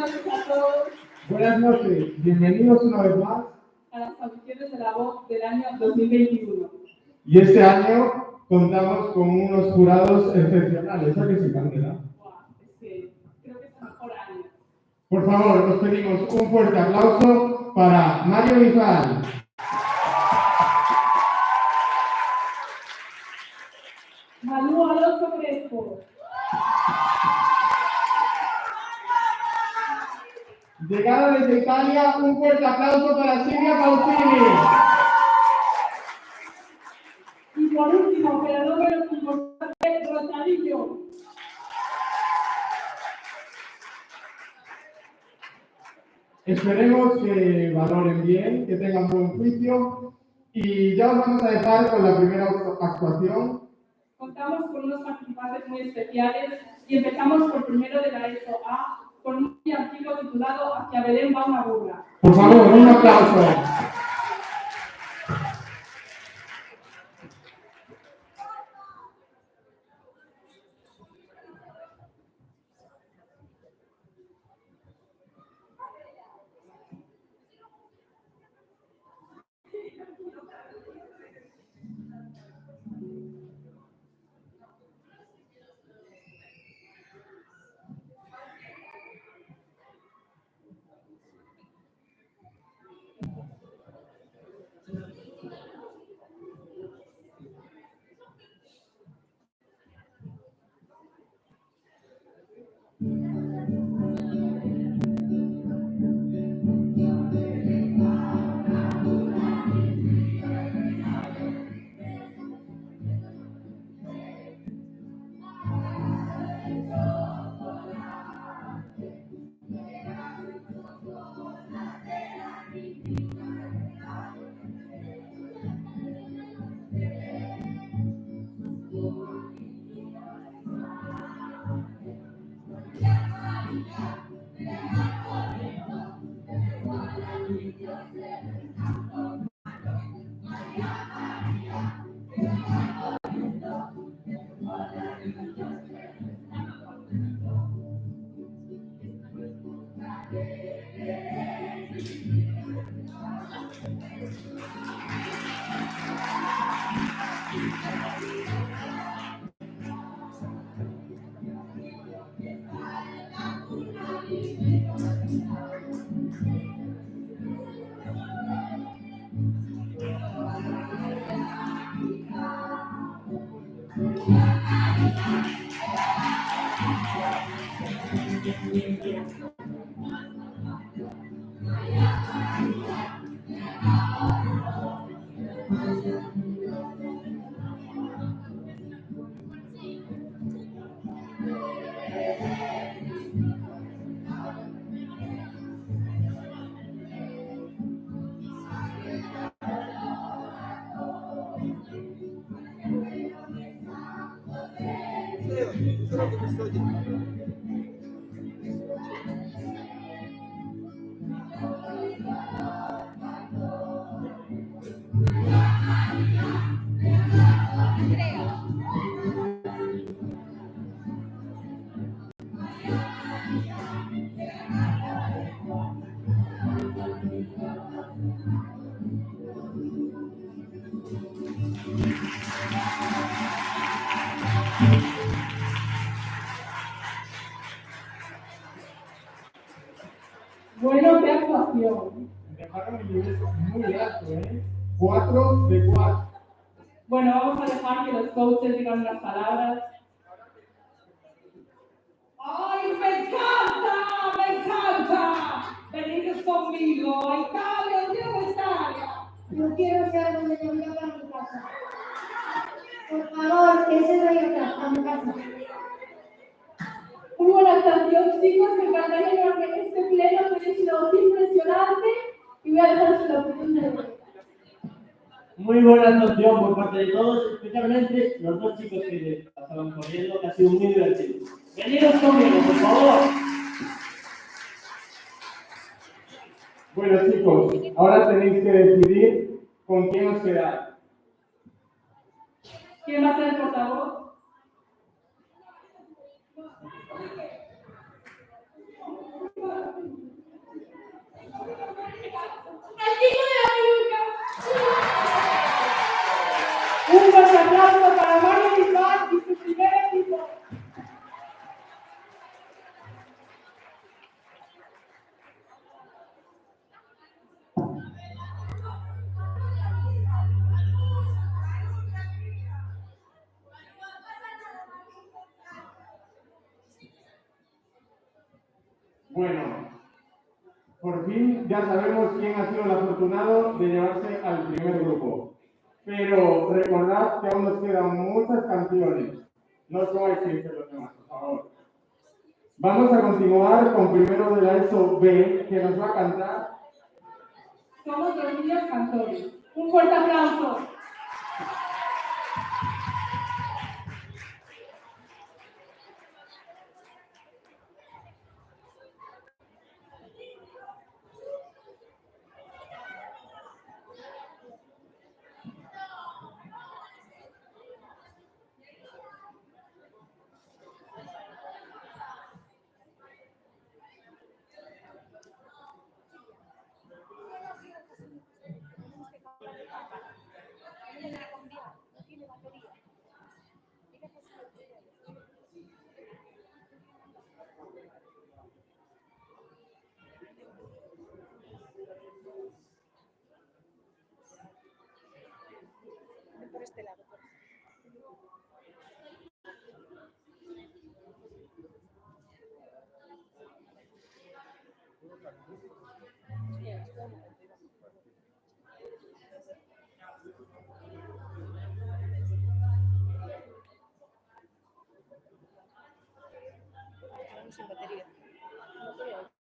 noches a todos. Buenas noches, bienvenidos una vez más. A las audiciones de la voz del año 2021. Y este año contamos con unos jurados excepcionales, ¿a que sí, Candela? Wow, es que creo que es el mejor año. Por favor, os pedimos un fuerte aplauso para Mario Bisbal. Manu Alonso Crespo. Llegada desde Italia, un fuerte aplauso para Silvia Pausini. Y por último, pero no menos importante, Rosarillo. Esperemos que valoren bien, que tengan buen juicio y ya os vamos a dejar con la primera actuación. Contamos con unos participantes muy especiales y empezamos por primero de la ESO A con un villancico titulado Hacia Belén va una burla. Por favor, un aplauso. Bueno, qué actuación. Dejaron el nivel muy alto, 4 de 4. Bueno, vamos a dejar que los coaches digan unas palabras. ¡Ay, me encanta! ¡Me encanta! Venid conmigo a Italia, quiero Italia. No quiero ser donde yo vivo a mi casa. Por favor, ese rollo a mi casa. Muy buena actuación, chicos. Me encantaría que este pleno hubiera sido impresionante y voy a dejar la opinión de los. Muy buena actuación por parte de todos, especialmente los dos chicos que pasaban corriendo, que ha sido muy divertido. Venidos conmigo, por favor. Bueno, chicos, ahora tenéis que decidir con quién os quedáis. ¿Quién va a ser el portavoz? equipo de la Yuca. Un fuerte aplauso para Mario Bisbal y su primer equipo. Bueno, por fin ya sabemos quién ha sido el afortunado de llevarse al primer grupo. Pero recordad que aún nos quedan muchas canciones. No os pongáis tristes los demás, por favor. Vamos a continuar con primero de la ESO B, que nos va a cantar. Somos los niños cantores. Un fuerte aplauso. Por este lado. Sin batería. No tiene batería.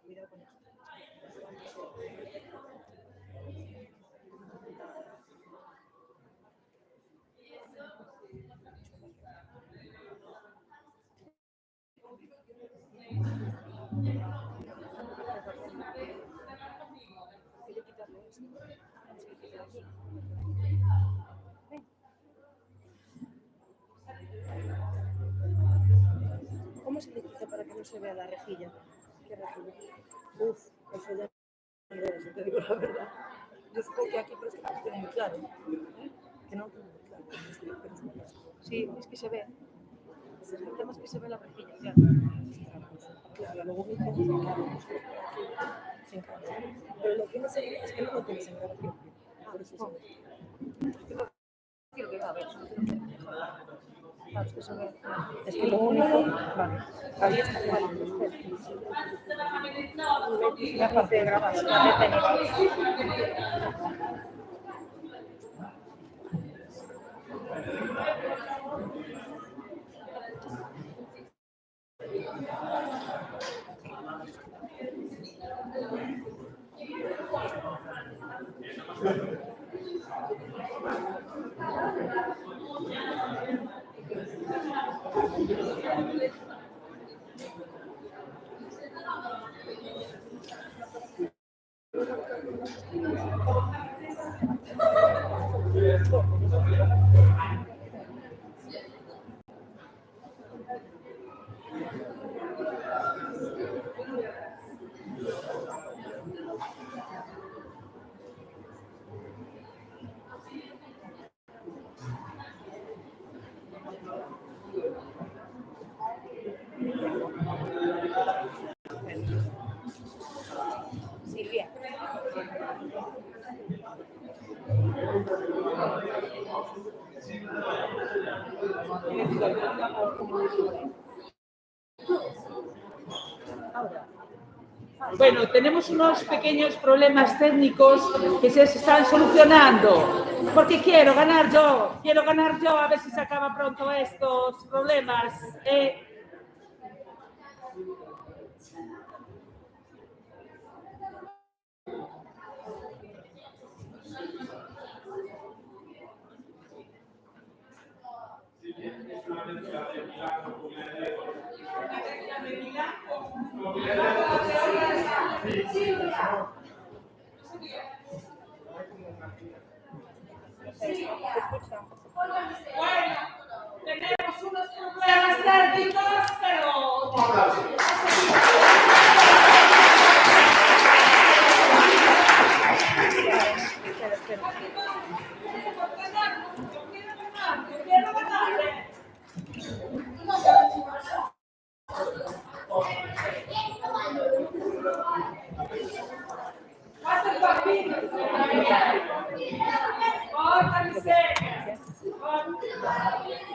Cuidado con esto. Quiero quitarle esto. ¿Cómo se le quita para que no se vea la rejilla? ¿Qué rejilla? Uf, eso ya no lo sé, te digo la verdad. Yo supongo que aquí, pero es que no lo tengo muy claro. Que no lo tengo muy claro. Sí, es que se ve. El tema es que se ve la rejilla, claro. Claro, luego me dice sin cámara. Pero lo tienes es que no lo tienes en grabación. Por eso se ve. Quiero que a ver. Claro, es que se ve. Es que lo único. Vale. Ahí está. La parte de grabar. Silvia. Bueno, tenemos unos pequeños problemas técnicos que se están solucionando, porque quiero ganar yo, a ver si se acaba pronto estos problemas. Bueno, tenemos unos problemas técnicos, pero...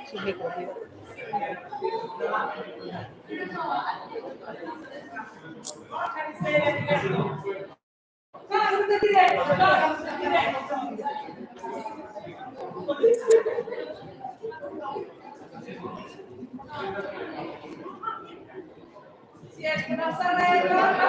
Su micro, tío. Si es que no se arregla,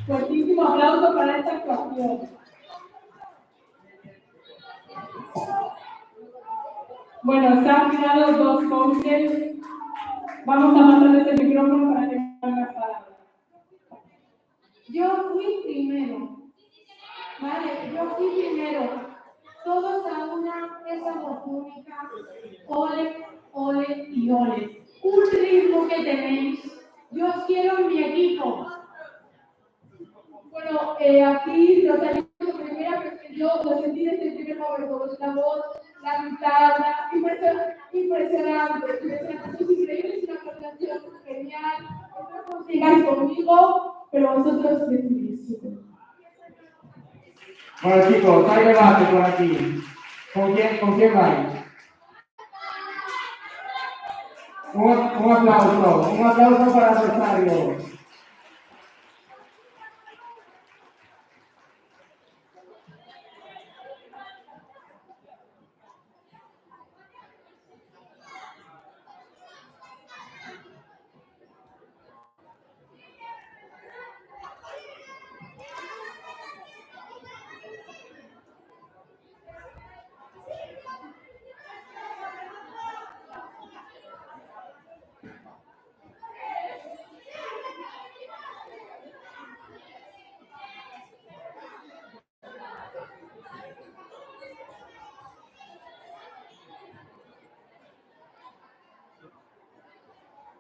Fuertísimo aplauso para esta actuación. Bueno, se han quedado dos coaches. Vamos a pasarles el micrófono para que hagan las palabras. Yo fui primero. Vale, yo fui primero. Todos a una, esa voz única. Ole, ole y ole. Un ritmo que tenéis. Yo os quiero en mi equipo. Bueno, aquí los salimos de primera, pero que yo lo sentí desde el primer momento, la voz, la guitarra, impresionante. Es increíble, es una presentación genial. Espero que sigáis conmigo, pero vosotros decidís. Bueno, chicos, hay debate por aquí. ¿Con quién vais? Un aplauso para Rosario.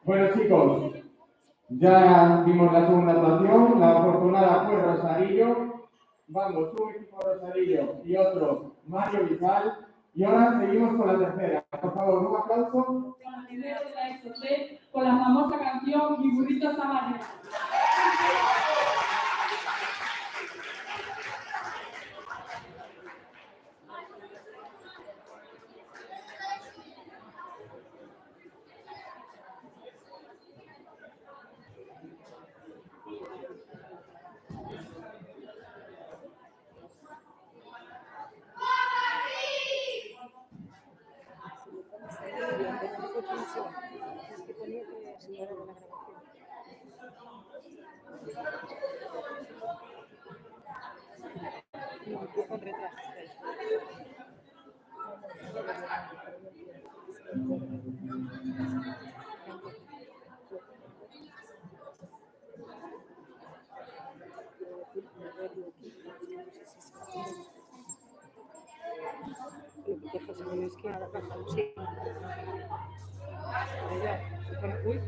Bueno, chicos, ya vimos la segunda actuación. La afortunada fue Rosarillo. Vamos, un equipo Rosarillo y otro Mario Vital. Y ahora seguimos con la tercera. Por favor, un aplauso. Para primero de la ESOC con la famosa canción Mi burrito está mañana. Es que ponía que se iba a la grabación. No, empieza con retraso. Lo que dejas en una esquina, la caja, sí. Allá, se pone, uy.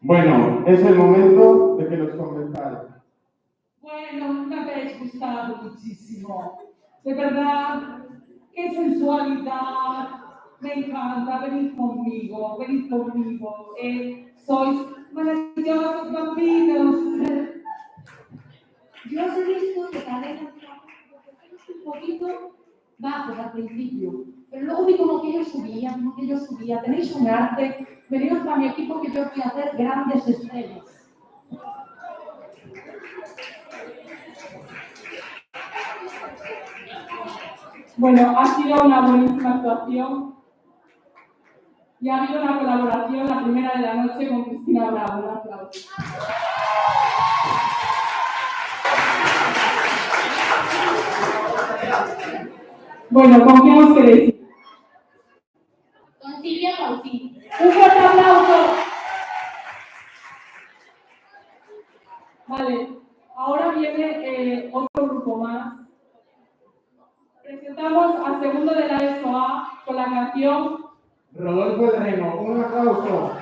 Bueno, es el momento de que los convenzáis. Bueno, me habéis gustado muchísimo. De verdad, qué sensualidad. Me encanta, venid conmigo, venid conmigo. Sois maravillosos vampiros. Yo os he visto que tal vez un poquito bajos al principio, pero luego vi como que ellos subían. Tenéis un arte, venidos para mi equipo que yo os voy a hacer grandes estrellas. Bueno, ha sido una buenísima actuación y ha habido una colaboración, la primera de la noche, con Cristina Bravo. Un aplauso. Bueno, ¿con quién os queréis? Con Silvia Pausini. ¡Un fuerte aplauso! Vale, ahora viene otro grupo más. Presentamos al segundo de la ESOA con la canción Rodolfo El Reno, un aplauso.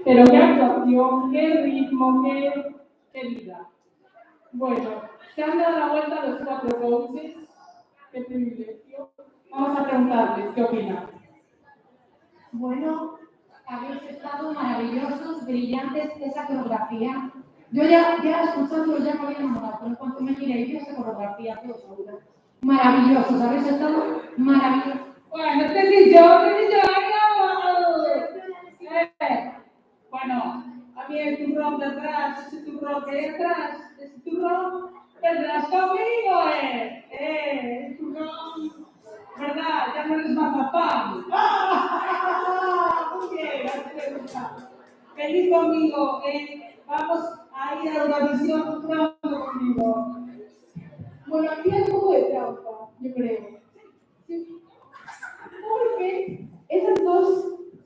Pero qué actuación, qué ritmo, qué vida. Bueno, se han dado la vuelta los 4 coaches. Qué privilegio. Vamos a preguntarles qué opinan. Bueno, habéis estado maravillosos, brillantes, esa coreografía. Yo ya escuchando ya me había enamorado, pero en cuanto me miré yo esa coreografía, todo seguro. Maravillosos, habéis estado maravillosos. Bueno, te di yo, Bueno, a mí el turrón de atrás, ese turrón que hay atrás, ese turrón, vendrás conmigo, el turrón, ¿verdad? Ya no eres mazapán. Muy bien, así me gusta. Venid conmigo, vamos a ir a Eurovisión pronto conmigo. Bueno, aquí hay un poco de trampa, yo creo. Sí. Porque esas dos,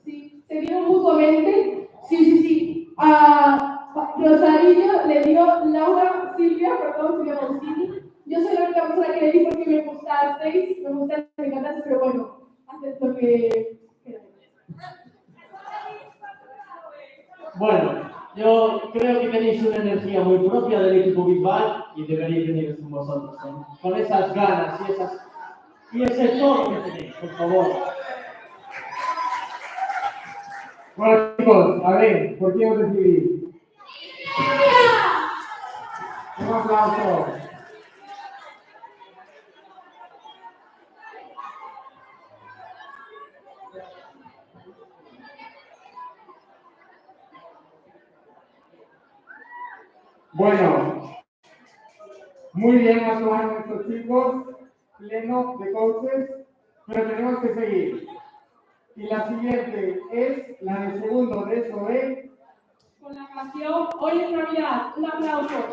sí, se dieron mutuamente. Sí. A Rosarillo le dio Laura Silvia, perdón, Silvia Mausini. Yo soy la única persona que le di porque me gustasteis, me encantaste, pero bueno, haces lo que queráis. Bueno, yo creo que tenéis una energía muy propia del equipo Bisbal y deberéis venir con vosotros, con esas ganas y ese todo que tenéis, por favor. Bueno, chicos, a ver, ¿por quién os decidís? Un aplauso. Bueno, muy bien actuaron estos chicos, pleno de coaches, pero tenemos que seguir. Y la siguiente es la del segundo de SOE. Con la canción Hoy es Navidad. Un aplauso.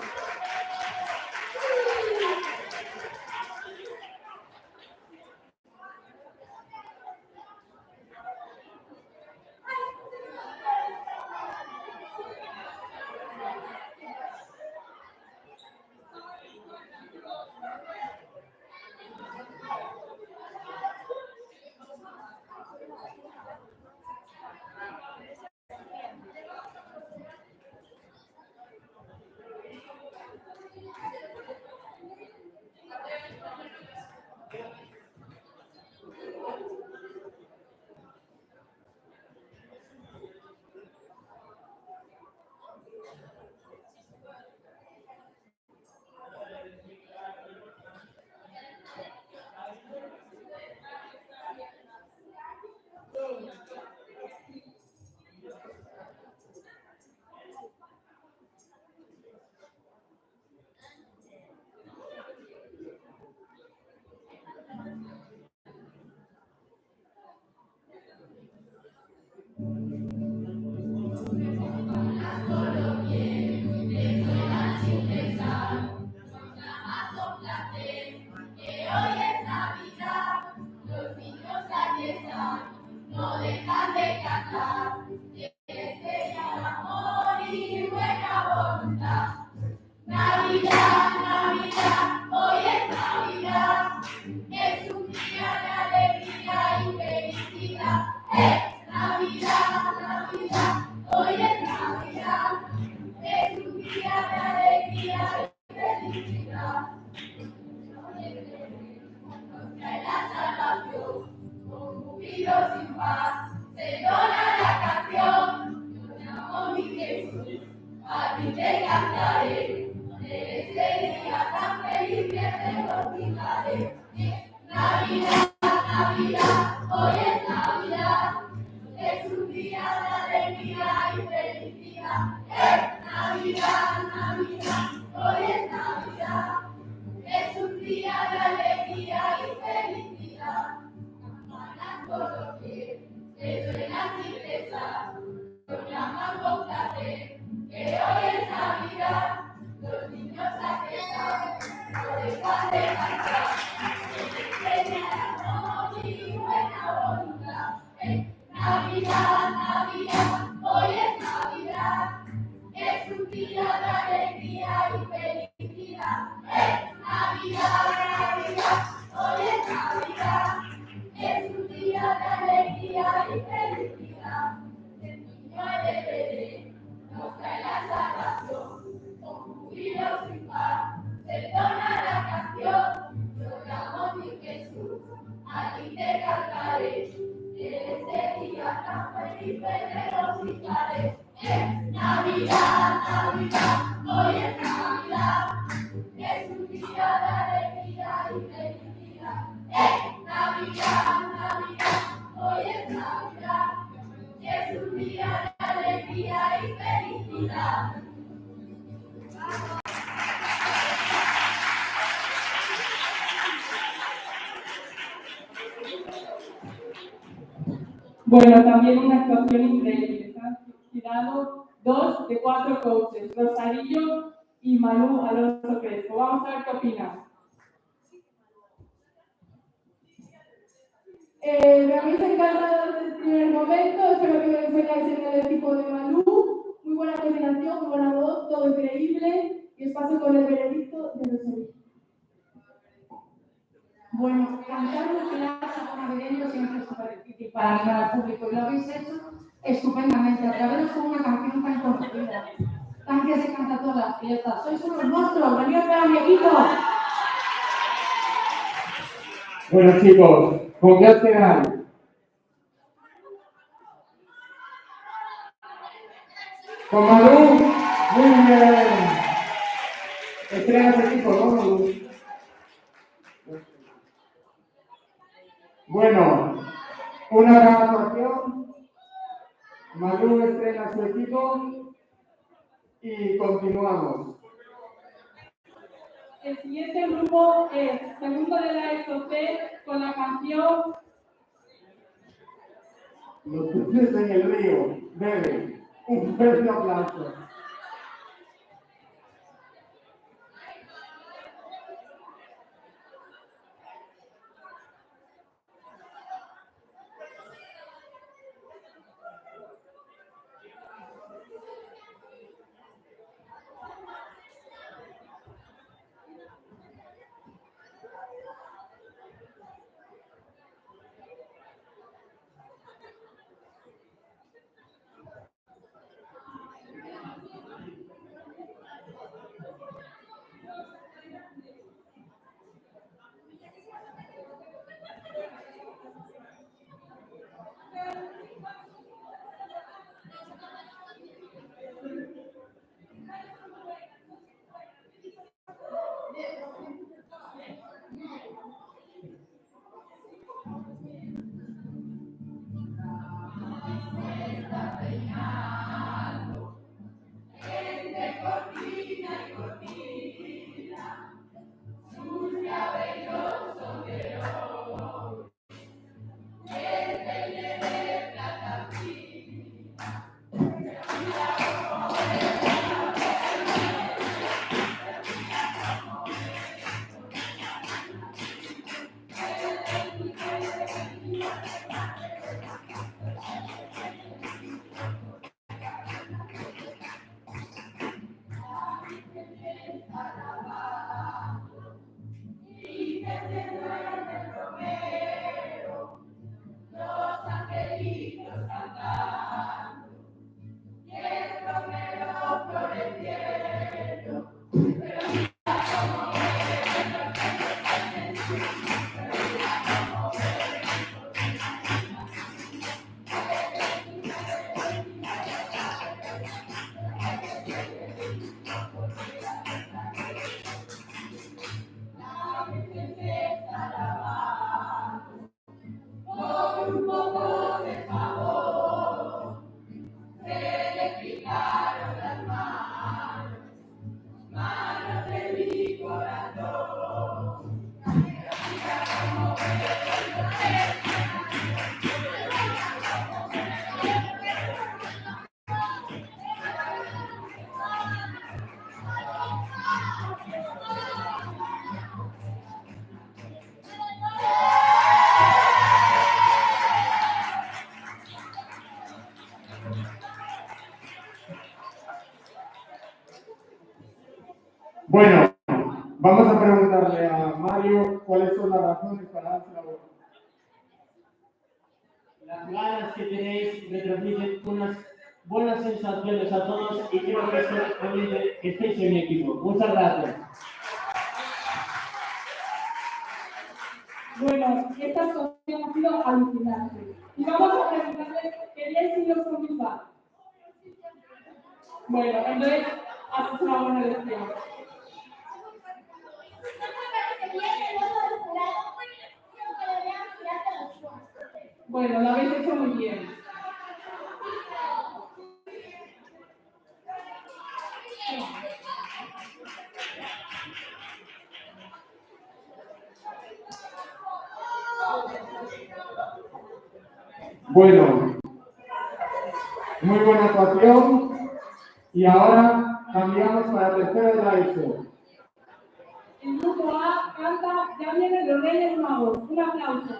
Sin paz, se dona la Bueno, también una actuación increíble. Se han tirado 2 de 4 coaches, Rosarillo y Manu Alonso Crespo. Vamos a ver qué opinan. Me habéis encantado desde el primer momento. Espero que me enseñáis en el equipo de Manu. Muy buena coordinación, muy buena voz, todo increíble. Y os paso con el veredicto de Rosarillo. Bueno, cantar un clásico navideño siempre es súper difícil para animar al público y lo habéis hecho estupendamente, atreveros con una canción tan conocida, tan que se canta todas las fiestas. Sois unos monstruos, venid a ver a mi equipo. Bueno, chicos, ¿con qué os quedáis? ¿Con Manu? Muy bien. Estrenas equipo, ¿no, Manu? Bueno, una gran actuación. Manu estrena su equipo y continuamos. El siguiente grupo es segundo de la ESOC con la canción Los peces en el río. Bebe. Un fuerte aplauso. Bueno, vamos a preguntarle a Mario cuáles son las razones para darse la vuelta. Las ganas que tenéis me transmiten unas buenas sensaciones a todos y creo que que estéis en mi equipo. Muchas gracias. Bueno, esta asociación ha sido alucinante. Y vamos a preguntarles qué día sido con Bisbal. Bueno, entonces, haces una buena elección. Bueno, lo habéis hecho muy bien. Bueno, muy buena actuación. Y ahora cambiamos para tercera de la ESO. El grupo A canta Ya vienen los Reyes Magos. Un aplauso.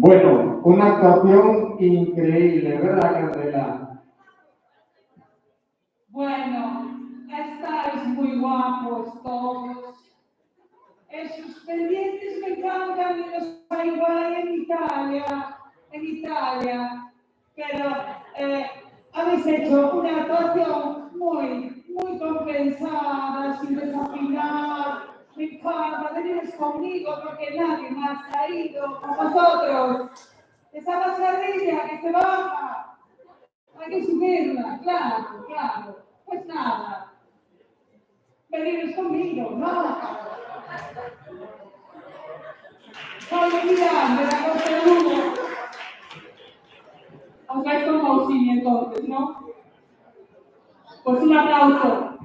Bueno, una actuación increíble, ¿verdad, Candela? Bueno, estáis muy guapos todos. Esos pendientes me encantan y los hay igual ahí en Italia. Pero habéis hecho una actuación muy compensada, sin desafinar. Me encanta, venís conmigo porque nadie más ha ido con vosotros. Esa mascarilla que se baja, hay que subirla, claro, claro. Pues nada, venís conmigo, ¿no? Soy Miranda, de la Costa de Luna. Os vais con Pausini entonces, ¿no? Pues un aplauso.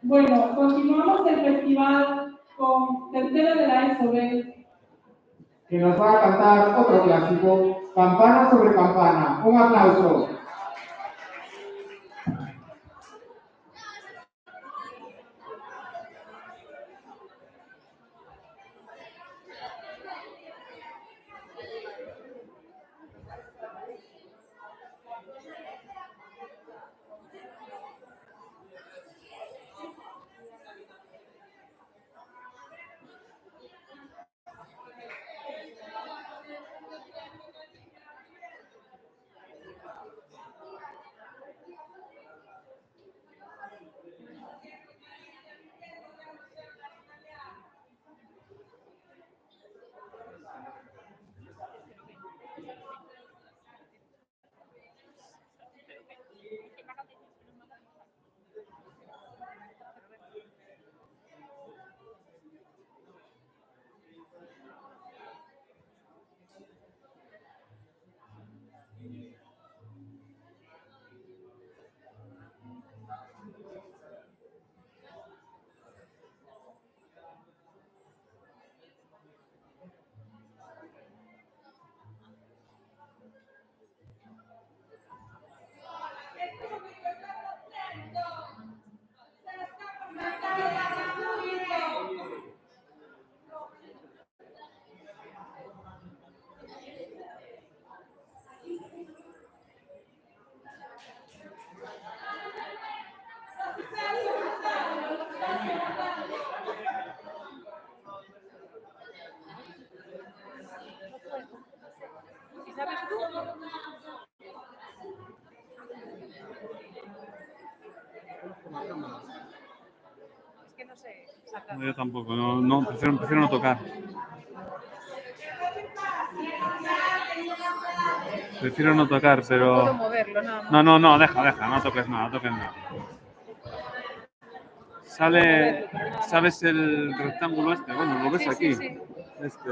Bueno, continuamos el festival con tercero de la ESOB. Que nos va a cantar otro clásico, Campana sobre Campana. Un aplauso. No, yo tampoco, prefiero no tocar. Prefiero no tocar, pero... Puedo moverlo, no. No, deja, no toques nada. ¿Sabes el rectángulo este? Bueno, lo ves Sí, aquí. sí. Este.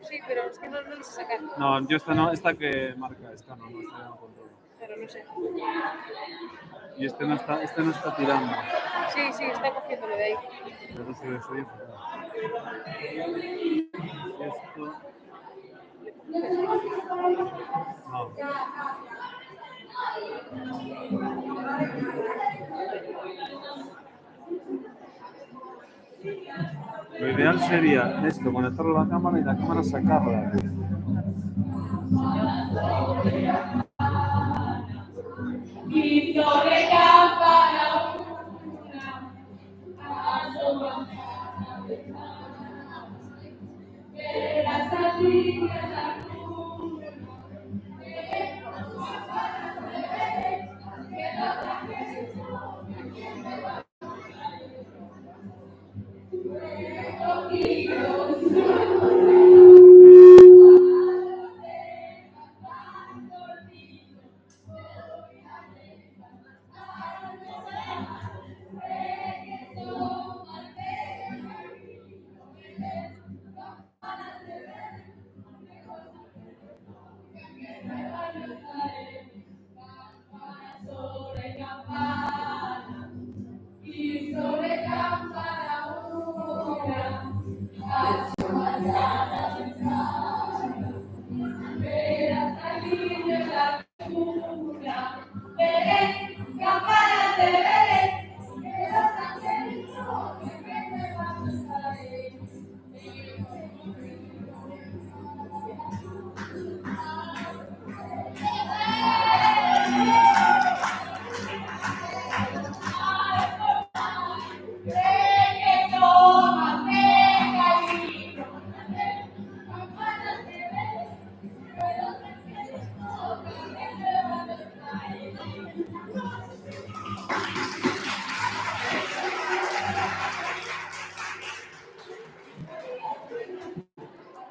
Sí, pero es que no lo sé sacar. No, yo esta que marca, esta no controlo. Pero no sé. Y este no está tirando. Sí, está cogiéndolo de ahí. Pero soy enfocado. Esto. No. Lo ideal sería esto, conectarlo a la cámara y la cámara sacarla. Y sobre campana una, asoma de las salinas la luna,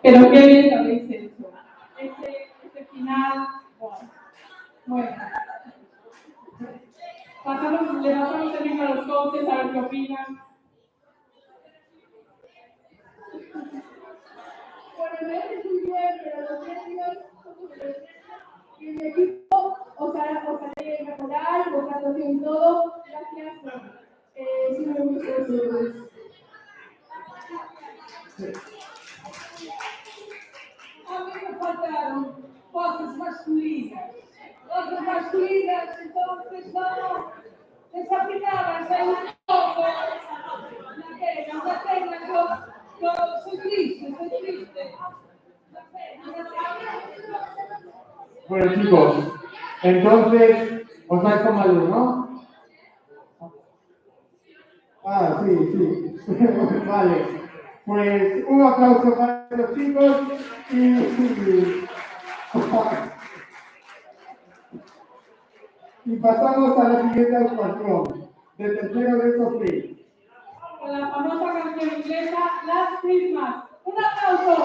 Pero qué bien lo habéis hecho. Este final, wow. Bueno. Le pasamos el libro a los coaches a ver qué opinan. Bueno, me parece muy bien, pero los nervios, y mi equipo os hará mejorar, vosotros haciendo todo. Gracias. Bueno, sí me gusta eso. A mí me faltaron voces masculinas. Voces masculinas, entonces no desafinadas en un poco. La pena, yo soy triste, soy triste. Bueno, chicos, entonces, os vais con Malú, ¿no? Ah, sí. Vale. Pues un aplauso para los chicos y pasamos a la siguiente actuación, de tercero de Sofía. Con la famosa canción inglesa Last Christmas. ¡Un aplauso!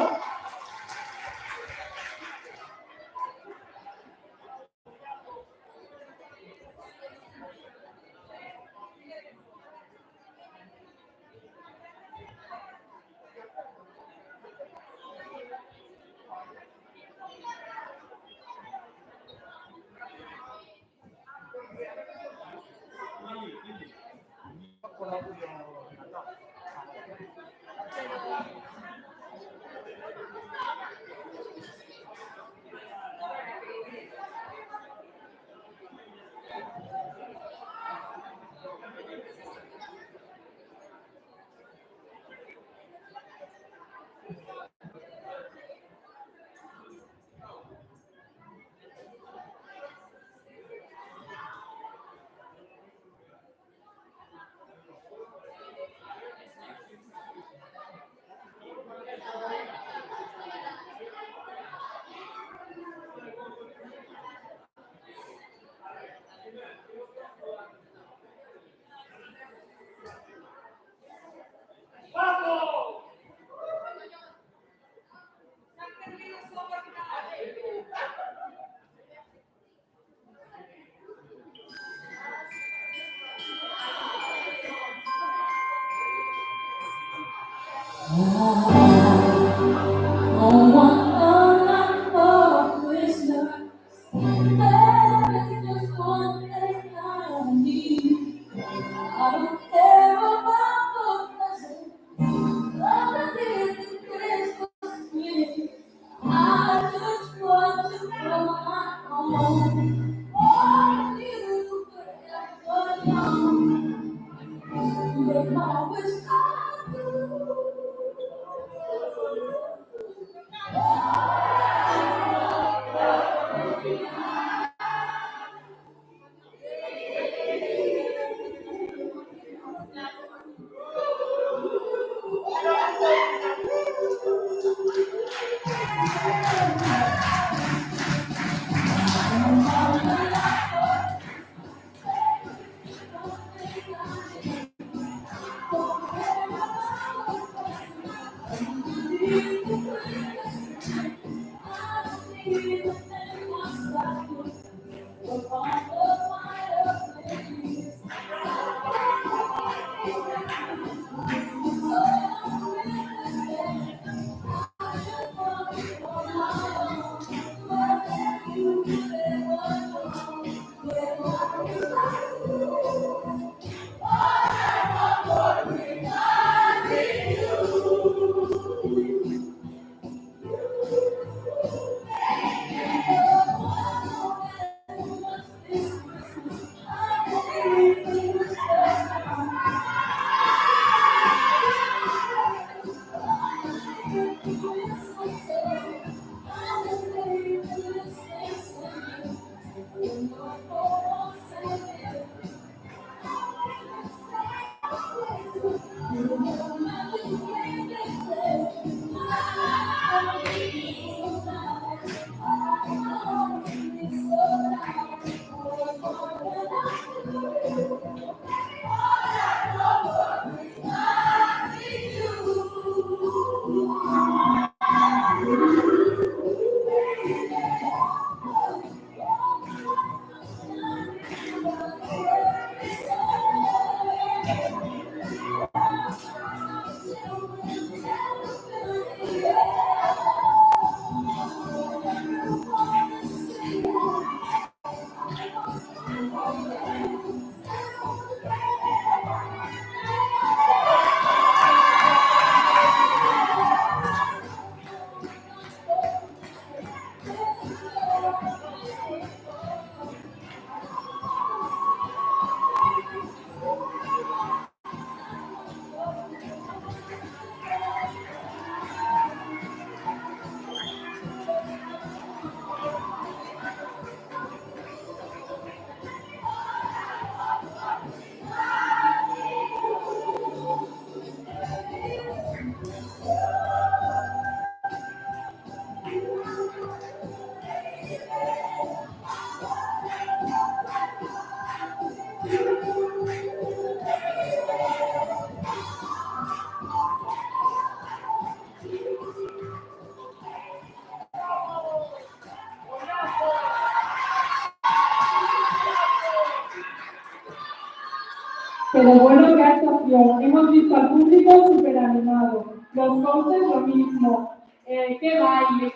Pero bueno, qué actuación. Hemos visto al público súper animado. Los coaches lo mismo. Qué baile,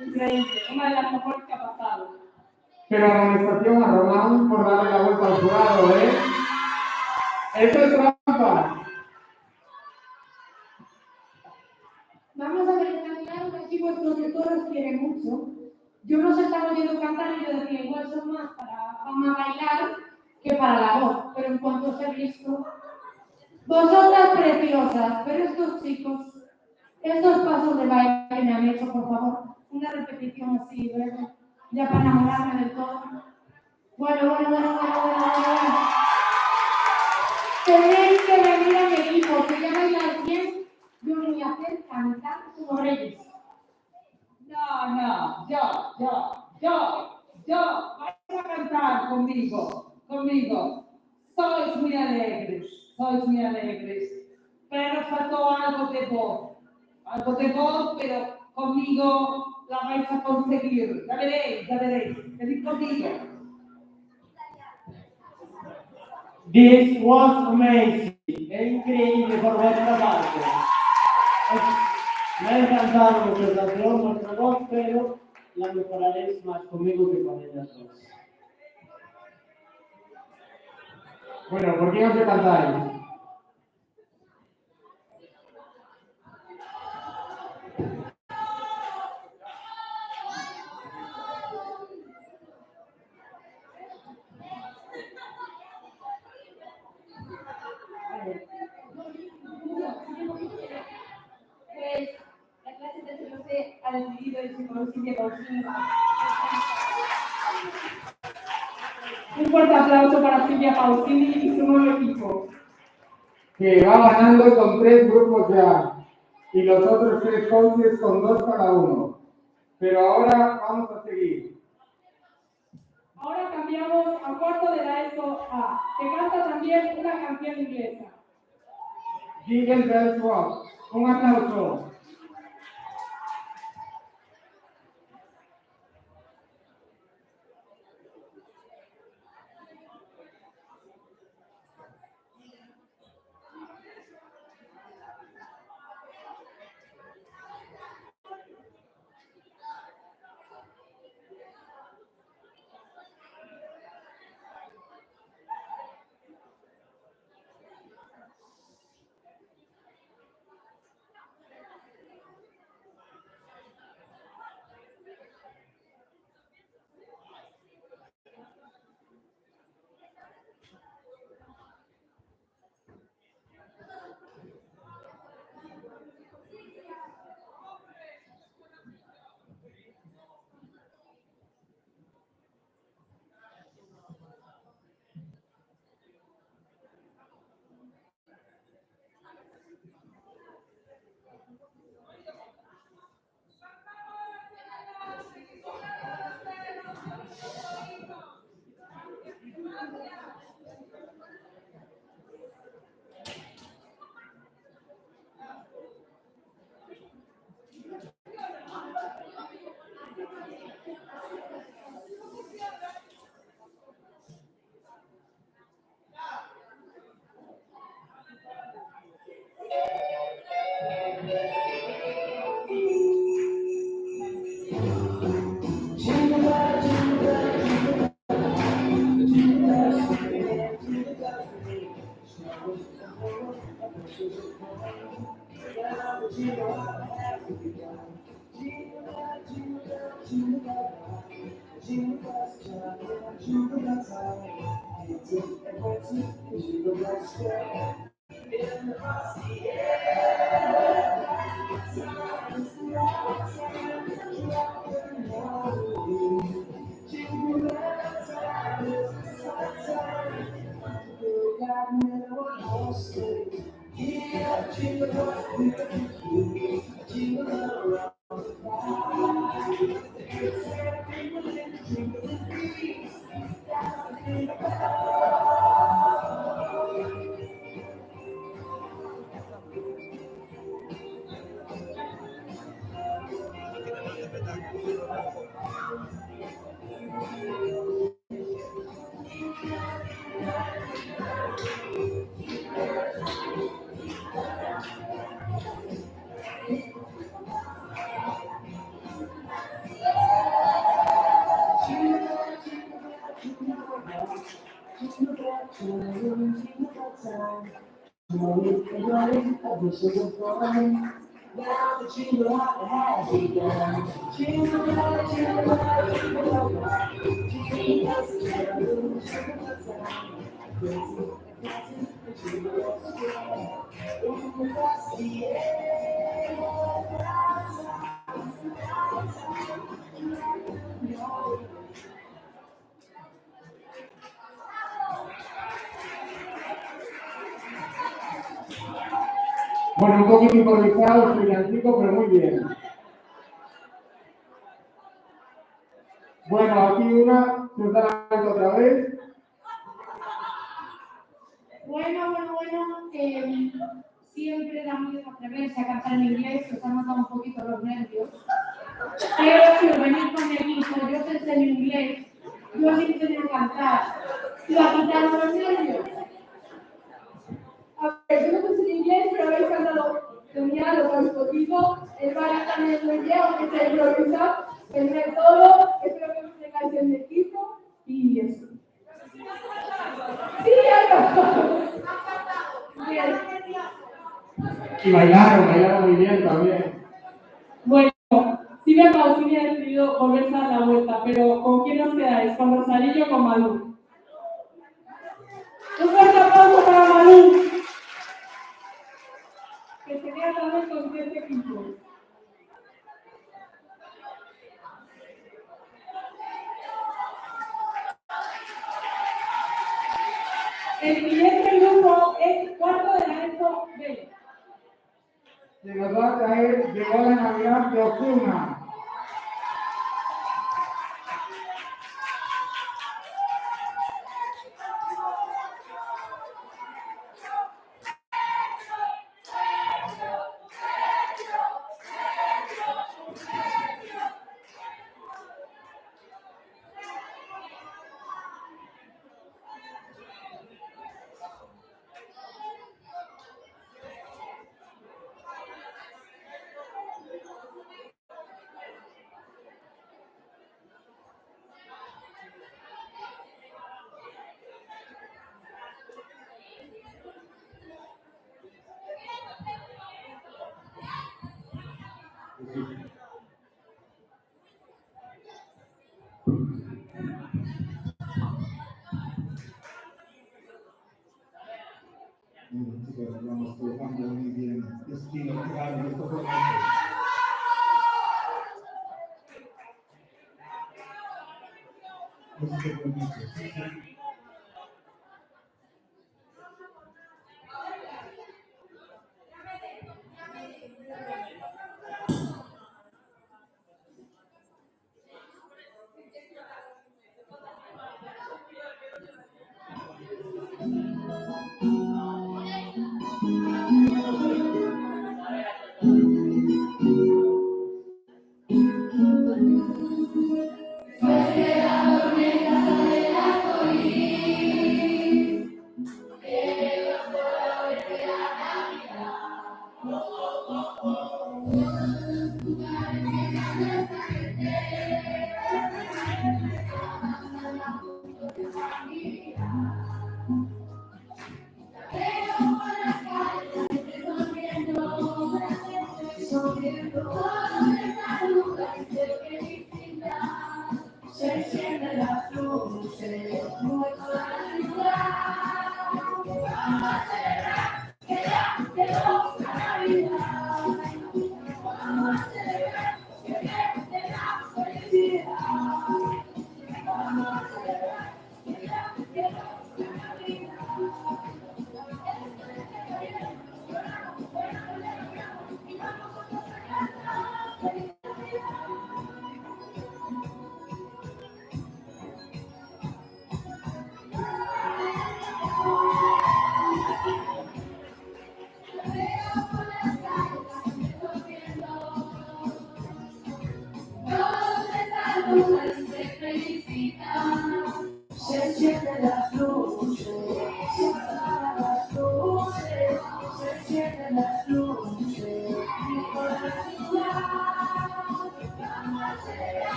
increíble. Una de las mejores que ha pasado. Pero amonestación a Román por darle la vuelta al jurado, ¿eh? ¡Eso es trampa! Vamos a ver, está claro que aquí vuestro director os quiere mucho. Yo no os estaba oyendo cantar y yo decía, igual son más para bailar que para la voz. Pero en cuanto os he visto, vosotras preciosas, pero estos chicos, estos pasos de baile que me han hecho, por favor, una repetición así, breve, ya para enamorarme del todo. Bueno. Tenéis que venir a mi equipo, que ya bailar bien, yo me voy a hacer cantar como reyes. No, yo, vais a cantar conmigo. Sois muy alegres, pero faltó algo de voz, pero conmigo la vais a conseguir, ya veréis, venid conmigo. This was amazing. Es increíble por vuestra parte. Me ha encantado vuestra presentación, vuestra voz, pero la mejoraréis más conmigo que con ellas dos. Bueno, ¿por qué no se cantáis? Pues la clase de CLC ha decidido irse con Silvia Pausini. Un fuerte aplauso para Silvia Pausini y su nuevo equipo. Que va ganando con 3 grupos ya. Y los otros 3 coaches con 2 cada uno. Pero ahora vamos a seguir. Ahora cambiamos a cuarto de la ESO A, que canta también una canción inglesa. Jingle Bells Rock. Un aplauso. Bueno, un poquito improvisado, brillantito, pero muy bien. Bueno, aquí una, se está dando otra vez. Bueno, siempre da miedo atreverse a cantar en inglés, se han notado un poquito los nervios. Pero si os venís conmigo, yo te enseño inglés, yo os enseño a cantar, y a quitar los nervios. A ver, yo no sé en inglés, pero habéis cantado genial, lo habéis podido. El baile también muy bien, aunque sea improvisado. El método, espero que os tengáis en equipo y eso. Sí, bien. Y bailaron muy bien también. Bueno, Silvia Pausini ha decidido volverse a dar la vuelta, pero ¿con quién os quedáis? ¿Con Rosarillo o con Malú? Un fuerte aplauso para Malú, que se queda también con 10 equipos. El siguiente grupo es cuarto de la ESO B. Que nos va a traer Llegó la Navidad de Ozuna. Chicos, vamos colocando muy bien estilo claro de estos momentos. Este bonito, sí, sí.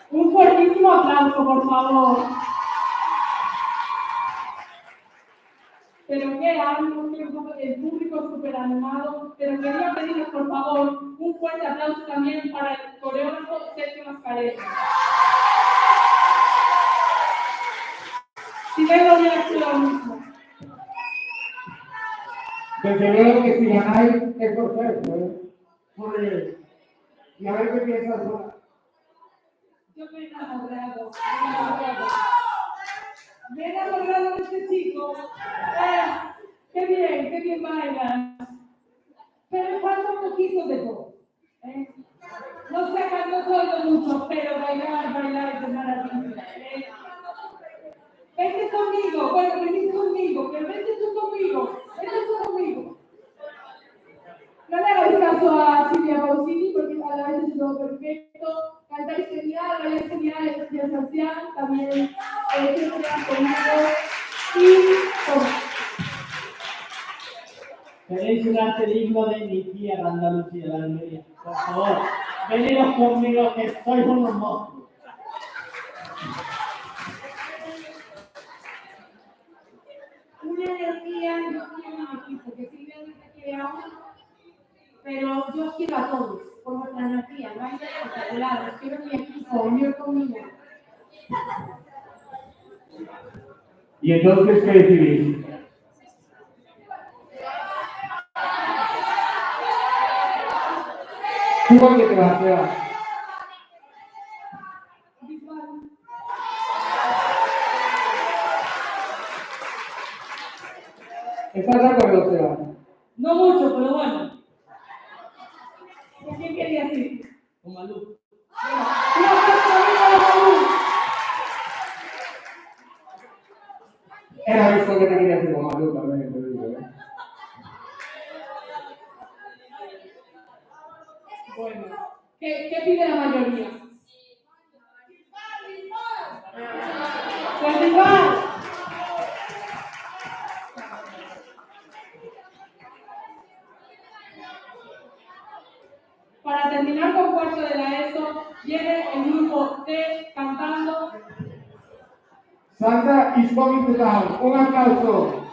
Un fuertísimo aplauso, por favor. Pero qué ánimo, el público súper animado. Pero quería pedirles, por favor, un fuerte aplauso también para el coreógrafo Sergio Mascarelli. Si vengo bien a hacer lo mismo. Desde luego que si ganáis es por Sergio, ¿eh? Porque... Y a ver qué piensas tú. Yo estoy enamorado. Me he enamorado de este chico. Qué bien bailas. Pero me falta un poquito de voz. No sé, no soy mucho, pero bailar es de maravilla. Vente conmigo, bueno, venid conmigo, pero vente tú conmigo. No le hagáis caso a Silvia Pausini porque a la vez es todo perfecto. Cantáis genial, bailáis genial, es Sebastián, también siempre conmigo. Y todo. Tenéis un arte digno de mi tierra, Andalucía, de Almería. Por favor, venidos conmigo que sois unos monstruos. Una energía, yo quiero un equipo, que Silvia no te quiere a uno, pero yo quiero a todos, por vuestra energía, no hay espectacular, os quiero en mi equipo, unidos conmigo. ¿Y entonces qué decidís? ¿Tú por qué te vas, Seba? ¿Estás de acuerdo, Seba? No mucho, pero bueno. ¿Con quién querías ir? Con Malú. Era visto que te querías ir con Malú también, te digo, ¿eh? Bueno, ¿qué pide la mayoría? Pues igual. Para terminar con cuarto de la ESO, viene el grupo T cantando Santa is coming to town. Un aplauso.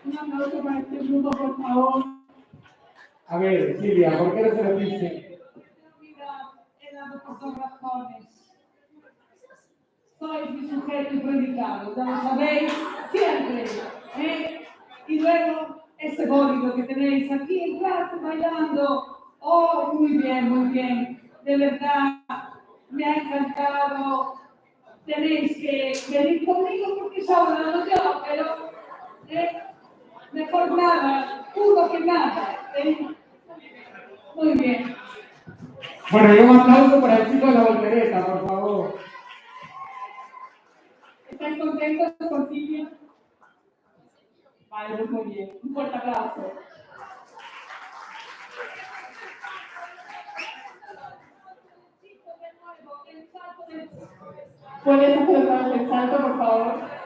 Un aplauso para este grupo, por favor. A ver, Silvia, ¿por qué no se lo dice? He dado por dos razones. Sois mi sujeto y predicado, ya lo sabéis siempre. Y luego ese bólido que tenéis aquí en clase bailando. Oh, muy bien, muy bien. De verdad, me ha encantado. Tenéis que venir conmigo porque ya lo he dado yo, pero mejor nada, puro que nada. Muy bien. Bueno, y un aplauso para el chico de la voltereta, por favor. ¿Estáis contentos con Silvia? Vale, pues muy bien. Un fuerte aplauso. ¿Puedes hacer otra vez el salto, por favor?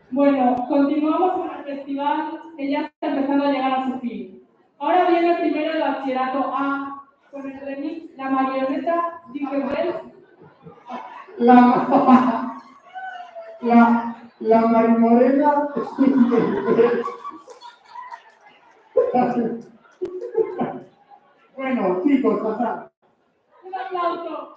Bueno, continuamos con el festival que ya está empezando a llegar a su fin. Ahora viene el primero de bachillerato A con el remix La Marioneta Jingle Bells. La marimorena. Bueno, chicos, pasad. Un aplauso.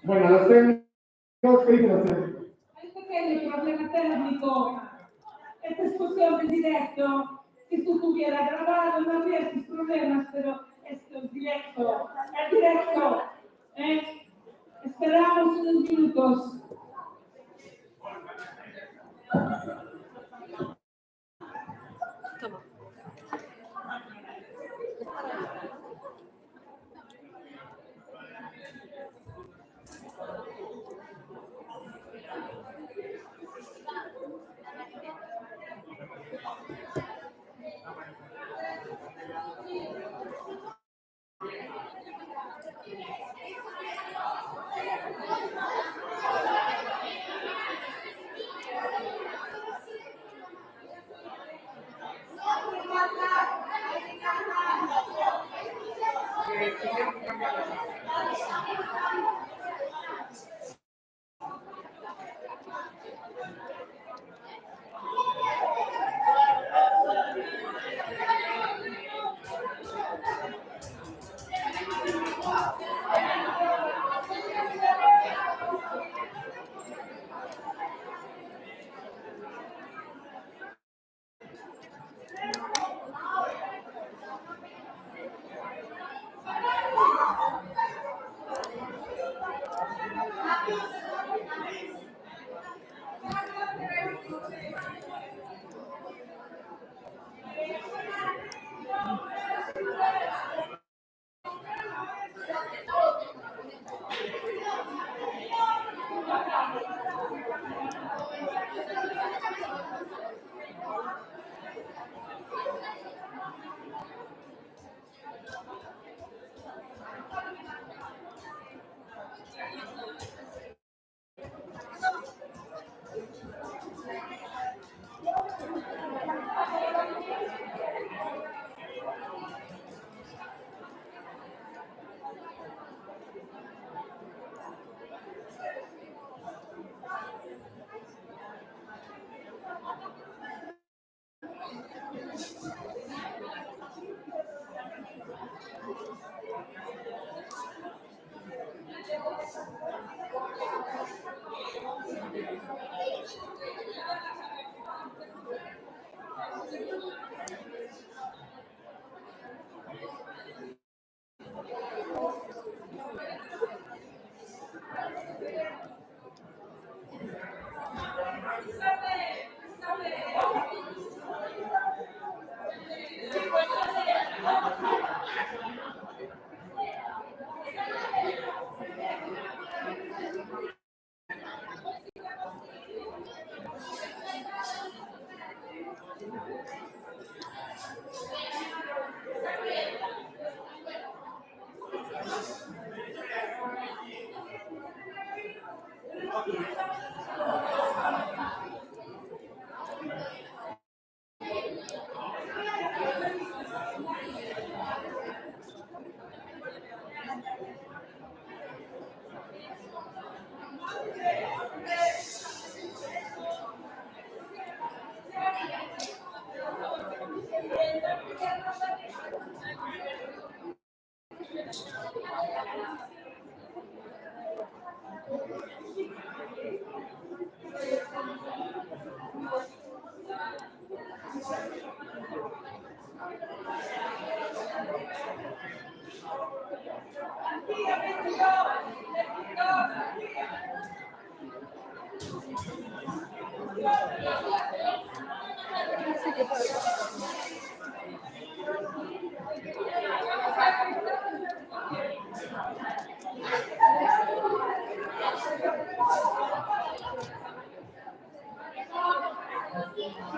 Bueno, los técnicos, ¿qué dicen los técnicos? Hay un pequeño problema técnico. Esta exposición en directo, si tú tuvieras grabado, no habría estos problemas, pero esto es directo. Es directo. Esperamos unos minutos. Toma.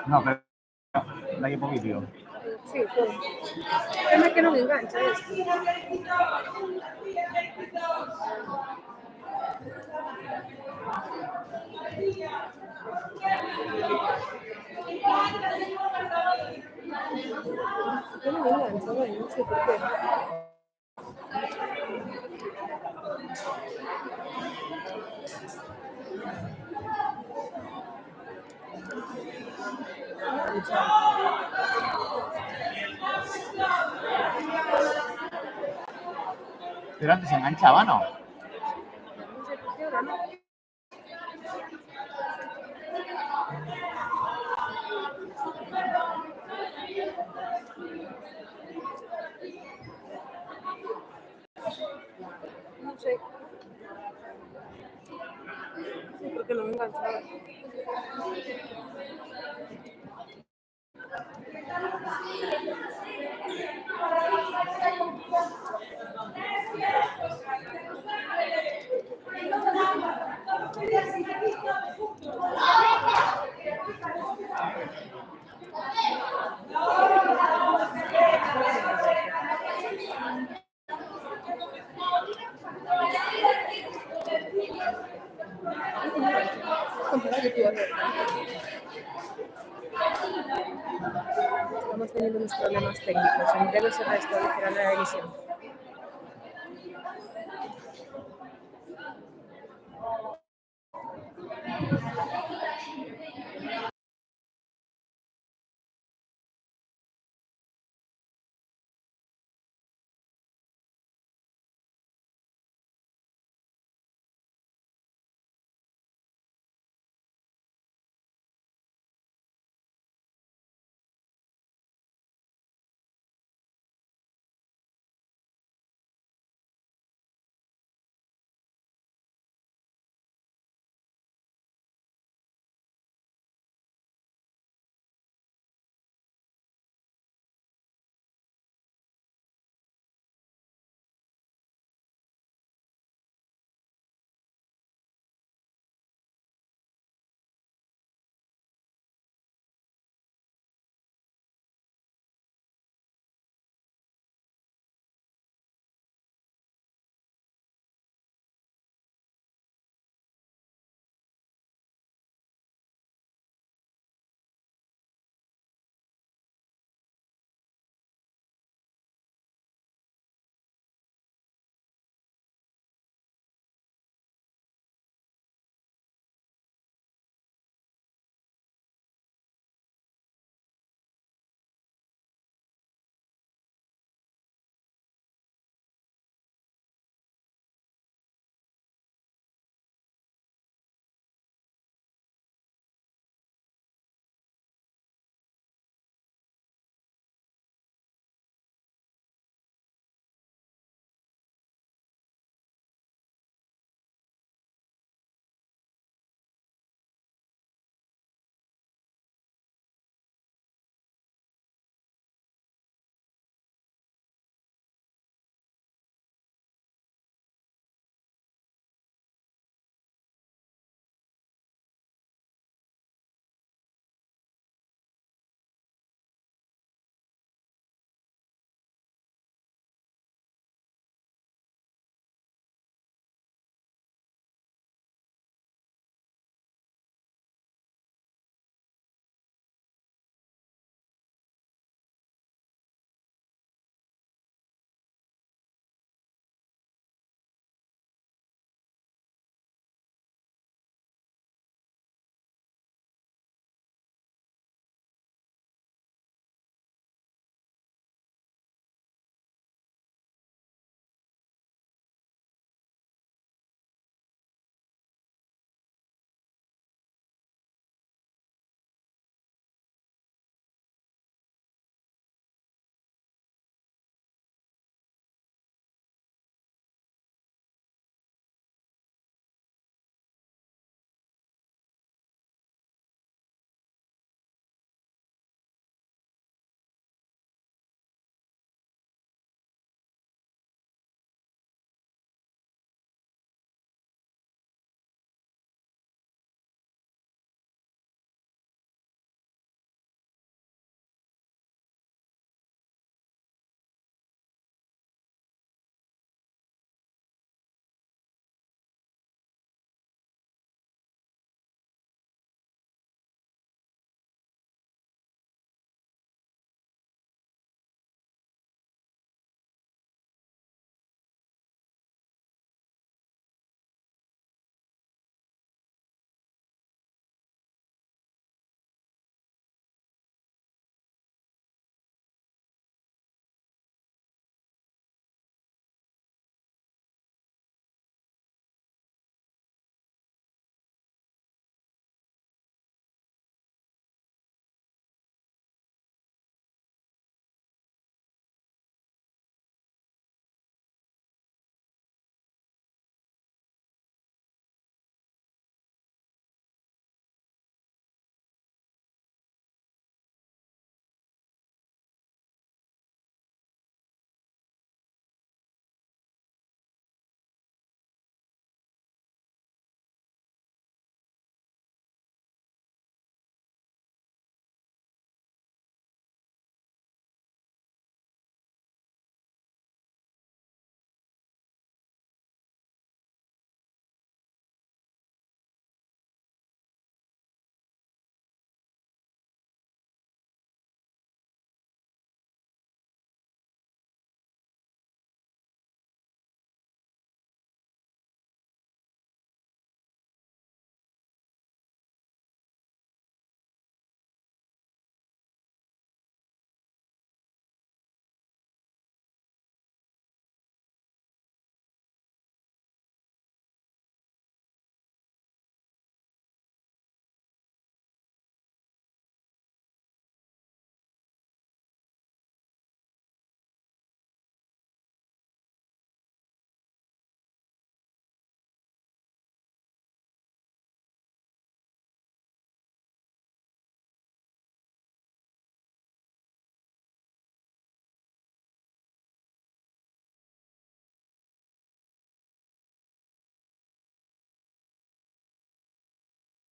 No, pero dai un poquito. Sí, todo. Es que no me engancha esto. Que no me engancha, bueno, no sé por qué. Pero antes se enganchaba, ¿no? No sé lanzador. Estamos teniendo unos problemas técnicos. En breve se restablecerá la emisión.